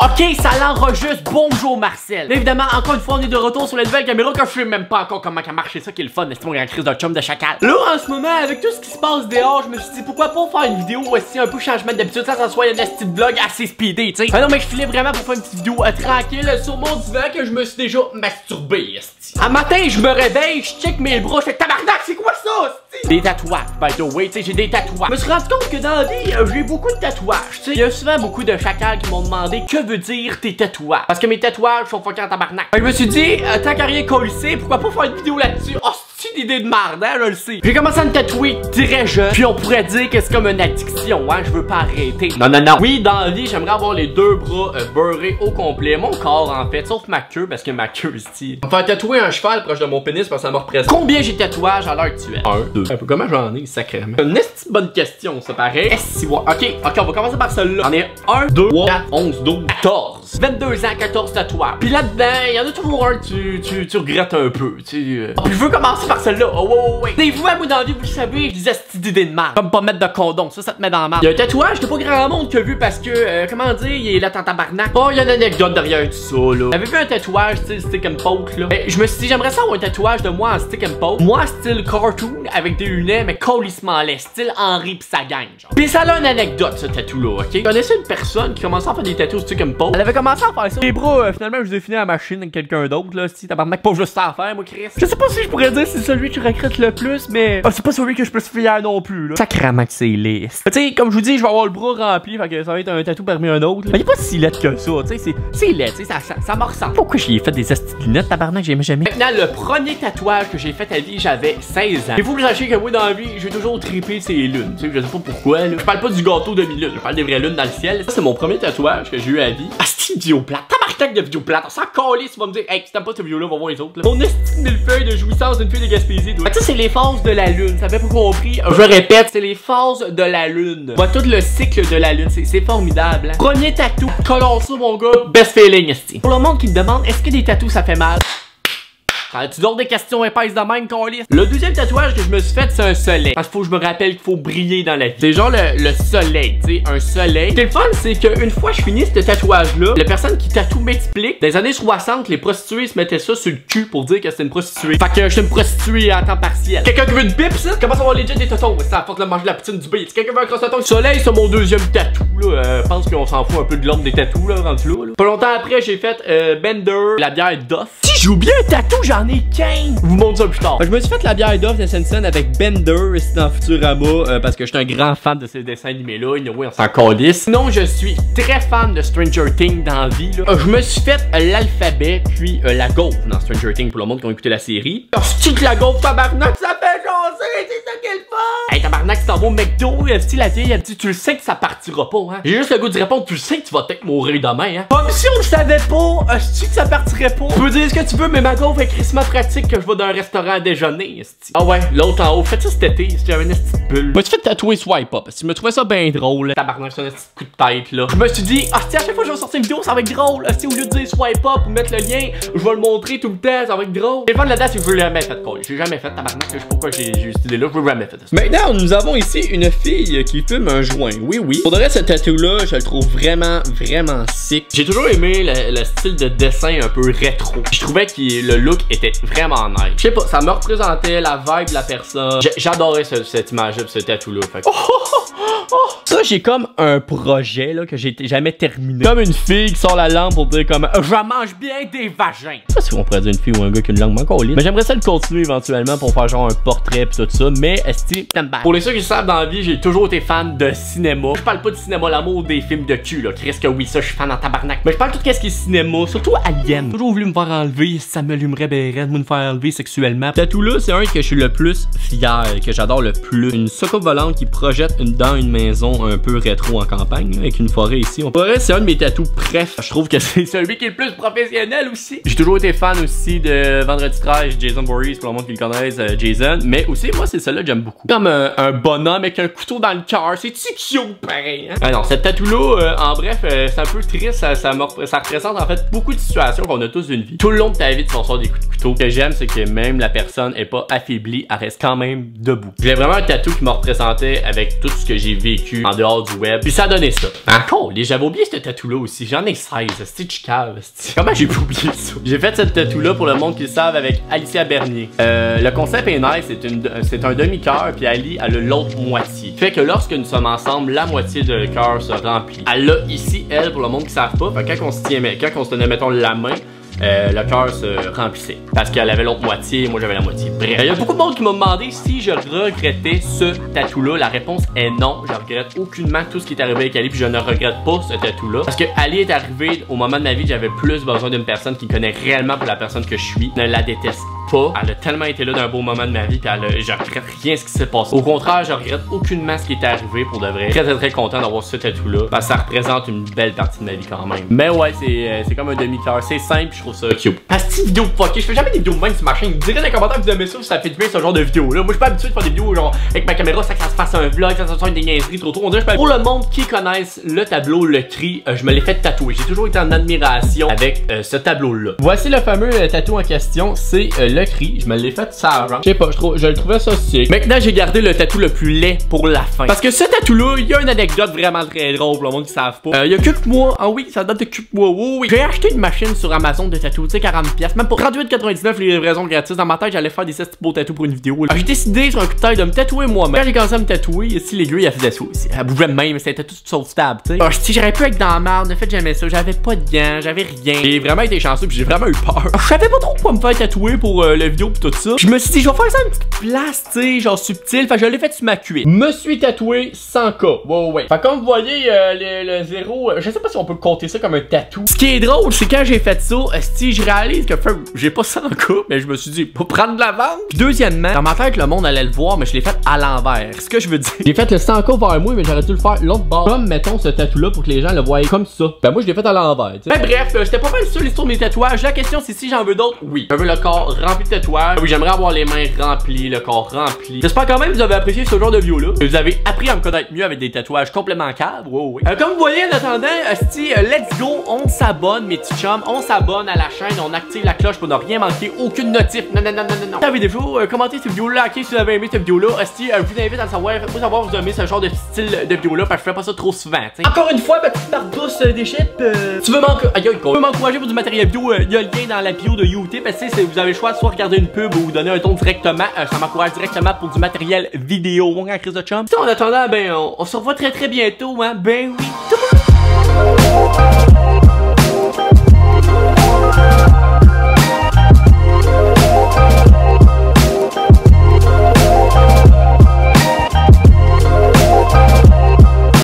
Ok, ça l'enregistre. Bonjour Marcel. Là, évidemment, encore une fois, on est de retour sur la nouvelle caméra que je sais même pas encore comment elle marche. C'est ça qui est le fun. C'est mon grand crise de chum de chacal. Là, en ce moment, avec tout ce qui se passe dehors, je me suis dit pourquoi pas faire une vidéo aussi un peu changement d'habitude. Ça soit un petit vlog assez speedé, tu sais. Ah non, mais je filais vraiment pour faire une petite vidéo tranquille sur mon divan que je me suis déjà masturbé, esti. Un matin, je me réveille, je check mes bras, je fais tabarnak, c'est quoi ça, esti? Des tatouages, by the way, tu sais, j'ai des tatouages. Je me suis rendu compte que dans la vie, j'ai beaucoup de tatouages, tu sais. Il y a souvent beaucoup de chacals qui m'ont demandé que veut dire tes tatouages. Parce que mes tatouages sont fucking en tabarnak. Je me suis dit, tant qu'à rien coller, pourquoi pas faire une vidéo là-dessus? Oh, c'est une idée de merde, hein, je le sais. J'ai commencé à me tatouer très jeune, puis on pourrait dire que c'est comme une addiction, hein, je veux pas arrêter. Non, non, non. Oui, dans la vie, j'aimerais avoir les deux bras beurrés au complet, mon corps en fait, sauf ma queue, parce que ma queue, c'est... On va faire tatouer un cheval proche de mon pénis parce que ça me représente. Combien j'ai de tatouages à l'heure actuelle? 1, 2. Un peu comment j'en ai, sacrément. Une esti bonne question, ça paraît. Ok, on va commencer par celle-là. J'en ai 1, 2, 3, 4, 11, 12, 14. 22 ans, 14 tatouages. Puis là-dedans, il y en a toujours un que tu regrettes un peu, tu sais. Puis je veux commencer par celle-là. Oh, ouais. Des fois, moi, dans la vie, vous le savez, je disais cette idée de marde. Comme pas mettre de condom, ça te met dans la marde. Il y a un tatouage que pas grand monde qui a vu parce que, comment dire, il est là dans tabarnak. Bon, il y a une anecdote derrière tout ça, là. J'avais vu un tatouage, style stick and poke, là. Je me suis dit, j'aimerais ça avoir un tatouage de moi en stick and poke. Moi, style cartoon, avec des lunettes, mais colissement laid, style Henri pis sa gang, genre. Pis ça a une anecdote, ce tatou-là, ok? Je connaissais une personne qui commençait à faire des tatous stick and poke. Elle avait commencé à faire ça. Les bras, finalement, je les ai finis à la machine avec quelqu'un d'autre, là. Si tabarnak, pas juste ça à faire, moi, Chris. Je sais pas si je pourrais dire c'est celui que tu regrettes le plus, mais c'est pas celui que je peux se fier non plus, là. Sacrément que c'est laid. Tu sais, comme je vous dis, je vais avoir le bras rempli, fait que ça va être un tatou parmi un autre. Mais il est pas si laid que ça, tu sais, c'est laid, tu sais, ça me ressemble. Pourquoi j'y ai fait des astuces de lunettes, tabarnak, j'aimais jamais. Maintenant, le premier tatouage que j'ai fait à vie, j'avais 16 ans. Il faut que vous sachiez que moi, dans la vie, j'ai toujours trippé ces lunes, tu sais, je sais pas pourquoi, là. Je parle pas du gâteau de mi-lune, je parle des vraies lunes dans le ciel. Ça, c'est mon premier tatouage que j'ai eu à vie. Ah, c'est une vidéo plate. Tabarnak de vidéo plate. On s'en calisse, tu vas me dire, hey, si t'aimes pas cette vidéo-là, va voir les autres, là. Mon estime millefeuille de jouissance d'une fille de Gaspésie, toi. Ça, c'est les phases de la lune. Ça fait pas compris. Je répète, c'est les phases de la lune. Moi, tout le cycle de la lune, c'est formidable, hein. Premier tatou, collons ça, mon gars. Best feeling, esti. Pour le monde qui me demande, est-ce que des tatous, ça fait mal? Tu donnes des questions épaisses de même, câlisse. Le deuxième tatouage que je me suis fait, c'est un soleil. Parce qu'il faut que je me rappelle qu'il faut briller dans la vie. C'est genre le soleil, tu sais, un soleil. Ce qui est le fun, c'est qu'une fois je finis ce tatouage-là, la personne qui tatoue m'explique. Dans les années 60, les prostituées se mettaient ça sur le cul pour dire que c'était une prostituée. Fait que je suis une prostituée à temps partiel. Quelqu'un qui veut une bip, ça? Commence à avoir legit des tatous. C'est à force de manger la poutine du bait. Si quelqu'un veut un cross-tatou, soleil, c'est mon deuxième tatou, là. Je pense qu'on s'en fout un peu de l'ordre des tatous, là, rendu là. Pas longtemps après, j'ai fait Bender, la bière Duff. Si j'ai oublié un tatou, j'en ai 15. Je vous montre ça plus tard. Je me suis fait la bière Duff de Simpson avec Bender ici dans Futurama parce que je suis un grand fan de ces dessins animés-là. Oui, on s'en calisse. Sinon, je suis très fan de Stranger Things dans la vie, là. Je me suis fait l'alphabet puis la gaufre dans Stranger Things pour le monde qui ont écouté la série. Que la gaufre, tabarnak, ça fait jaser, c'est ça qu'elle fait. Hey, tabarnak, c'est en beau McDo, si la vieille, elle dit, tu le sais que ça partira pas, hein. J'ai juste le goût de répondre, tu le sais que tu vas peut-être mourir demain, hein. Comme si on le savait pas, sais-tu que ça partirait pas. Tu peux dire ce que tu veux, mais ma gaufre est crissement pratique que je vais dans un restaurant à déjeuner, esti. Ah ouais, l'autre en haut, faites ça cet été, si j'avais une esti de bulle. Moi, tu fais tatouer swipe up, parce que je me trouvais ça bien drôle. Tabarnak, c'est un esti de coup de tête, là. Je me suis dit, ah, à chaque fois que je vais sortir une vidéo, ça va être drôle. Esti, au lieu de dire swipe up ou mettre le lien, je vais le montrer tout le temps, ça va être drôle. Le fun là-dedans, c'est que je l'ai jamais fait, quoi. J'ai jamais fait, tabarnak, je sais pas pourquoi j'ai eu cette idée-là, je l'ai jamais fait. Maintenant, nous avons ici une fille qui fume un joint. Oui, oui. Faudrait ce tatou-là, je le trouve vraiment sick. J'ai toujours aimé le style de dessin un peu rétro. Je trouvais que le look était vraiment nice. Je sais pas, ça me représentait la vibe de la personne. J'adorais cette image-là, ce tatou-là. Ça, j'ai comme un projet là que j'ai jamais terminé. Comme une fille qui sort la langue pour dire comme je mange bien des vagins. Ça, si on pourrait dire une fille ou un gars qui a une langue encore lisse. Mais j'aimerais ça le continuer éventuellement pour faire genre un portrait pis tout ça. Mais esti, t'aimes bien. Pour les ceux qui le savent dans la vie, j'ai toujours été fan de cinéma. Je parle pas de cinéma l'amour des films de cul là. Chris que oui, ça, je suis fan en tabarnak. Mais je parle de tout ce qui est cinéma, surtout Alien. Toujours voulu me faire enlever, ça m'allumerait bien raide, me faire enlever sexuellement. Tatou là, c'est un que je suis le plus fier, que j'adore le plus. Une soucoupe volante qui projette dans une maison un peu rétro en campagne, là, avec une forêt ici. On pourrait, c'est un de mes tatous préf. Je trouve que c'est celui qui est le plus professionnel aussi. J'ai toujours été fan aussi de Vendredi 13, Jason Voorhees, pour le monde qui le connaisse, Jason. Mais aussi, moi, c'est celui-là que j'aime beaucoup. Comme un bonhomme avec un couteau dans le cœur. C'est-tu cute, pareil, hein? Ah non, cette tatou-là, en bref, c'est un peu triste. Ça représente en fait beaucoup de situations qu'on a tous d'une vie. Tout le long de ta vie, tu vas recevoir des coups de couteau. Ce que j'aime, c'est que même la personne est pas affaiblie, elle reste quand même debout. Je voulais vraiment un tatou qui me représentait avec tout ce que j'ai vécu en dehors du web. Puis ça a donné ça. Hein? Oh, j'avais oublié ce tatou-là aussi. J'en ai 16. C'est chicave. Comment j'ai pu oublier ça? J'ai fait cette tatou-là pour le monde qui le savent avec Alicia Bernier. Le concept est nice. C'est un demi-cœur. Puis Ali, elle a l'autre moitié. Fait que lorsque nous sommes ensemble, la moitié de cœur se remplit. Elle a ici, elle, pour le monde qui ne savent pas. Fait que quand on se tenait, mettons, la main, le cœur se remplissait. Parce qu'elle avait l'autre moitié et moi j'avais la moitié. Bref. Il y a beaucoup de monde qui m'a demandé si je regrettais ce tatou-là. La réponse est non. Je regrette aucunement tout ce qui est arrivé avec Ali. Puis je ne regrette pas ce tatou-là. Parce que Ali est arrivé au moment de ma vie où j'avais plus besoin d'une personne qui connaît réellement pour la personne que je suis. Ne la déteste pas. Elle a tellement été là d'un beau moment de ma vie. Puis je regrette rien ce qui s'est passé. Au contraire, je regrette aucunement ce qui est arrivé pour de vrai. Très content d'avoir ce tatou-là. Parce que ça représente une belle partie de ma vie quand même. Mais ouais, c'est comme un demi-cœur. C'est simple. Je trouve ça cute. Asti vidéo fuckée, je fais jamais des vidéos de même sur ma chaîne. Dites dans les commentaires que vous aimez ça, si ça fait du bien ce genre de vidéo là. Moi je suis pas habitué de faire des vidéos genre avec ma caméra, ça se fasse un vlog, ça se fasse des niaiseries trop. On dirait que pour le monde qui connaisse le tableau, le cri, je me l'ai fait tatouer. J'ai toujours été en admiration avec ce tableau là. Voici le fameux tatou en question, c'est le cri. Je me l'ai fait ça. Je sais pas, je le trouvais ça sick. Maintenant j'ai gardé le tatou le plus laid pour la fin. Parce que ce tatou là, il y a une anecdote vraiment très drôle pour le monde qui savent pas. Il y a quelques mois, ah oui, ça date de quelques mois. Oui. J'ai acheté une machine sur Amazon de tatou. Tu sais, 40$, même pour 38,99 les livraisons gratuites. Dans ma tête, j'allais faire des 7 beaux tatous pour une vidéo. J'ai décidé sur un coup de tête de me tatouer moi-même. Quand j'ai commencé à me tatouer, ici l'aiguille, elle faisait ça aussi. Elle bougeait même, c'était tout sauvetable, tu sais. Si j'aurais pu être dans la merde, en fait, j'aimais ça. J'avais pas de gants, j'avais rien. J'ai vraiment été chanceux, puis j'ai vraiment eu peur. Je savais pas trop quoi me faire tatouer pour la vidéo, pis tout ça. Je me suis dit, je vais faire ça à une petite place, tu sais, genre subtil. Fait que je l'ai fait sur ma cuisse. Me suis tatoué 100K. Ouais. Fait comme vous voyez, le zéro, je sais pas si on peut compter ça comme un tatou. Ce qui est drôle, c'est quand j'ai fait ça, si je réalise que j'ai pas 100K, mais je me suis dit, pour prendre de l'avance. Puis deuxièmement, dans ma tête, le monde allait le voir, mais je l'ai fait à l'envers. Ce que je veux dire, j'ai fait le 100K vers moi, mais j'aurais dû le faire l'autre bord. Comme, mettons, ce tatou-là pour que les gens le voient comme ça. Ben moi, je l'ai fait à l'envers, tu sais. Ben bref, c'était pas mal ça l'histoire de mes tatouages. La question, c'est si j'en veux d'autres. Oui. Je veux le corps rempli de tatouages. Oui, j'aimerais avoir les mains remplies, le corps rempli. J'espère quand même que vous avez apprécié ce genre de vidéo-là. Que vous avez appris à me connaître mieux avec des tatouages complètement cadres. Oui. Comme vous voyez, en attendant, let's go, on s'abonne, mes petits chums. On s'abonne à la chaîne, on active la cloche pour ne rien manquer, aucune notif. Non. Si vous avez des vidéos, commentez cette vidéo-là, likez si vous avez aimé cette vidéo-là. Je vous invite à le savoir, faites-moi savoir si vous aimez ce genre de style de vidéo-là, parce que je fais pas ça trop souvent, t'sais. Encore une fois, ma petite barbousse des chips. Tu veux m'encourager pour du matériel vidéo, il y a le lien dans la bio de YouTube. Parce que vous avez le choix de soit regarder une pub ou vous donner un ton directement. Ça m'encourage directement pour du matériel vidéo. Mon grand Chris de chum. En attendant, ben, on se revoit très bientôt, hein. Ben oui.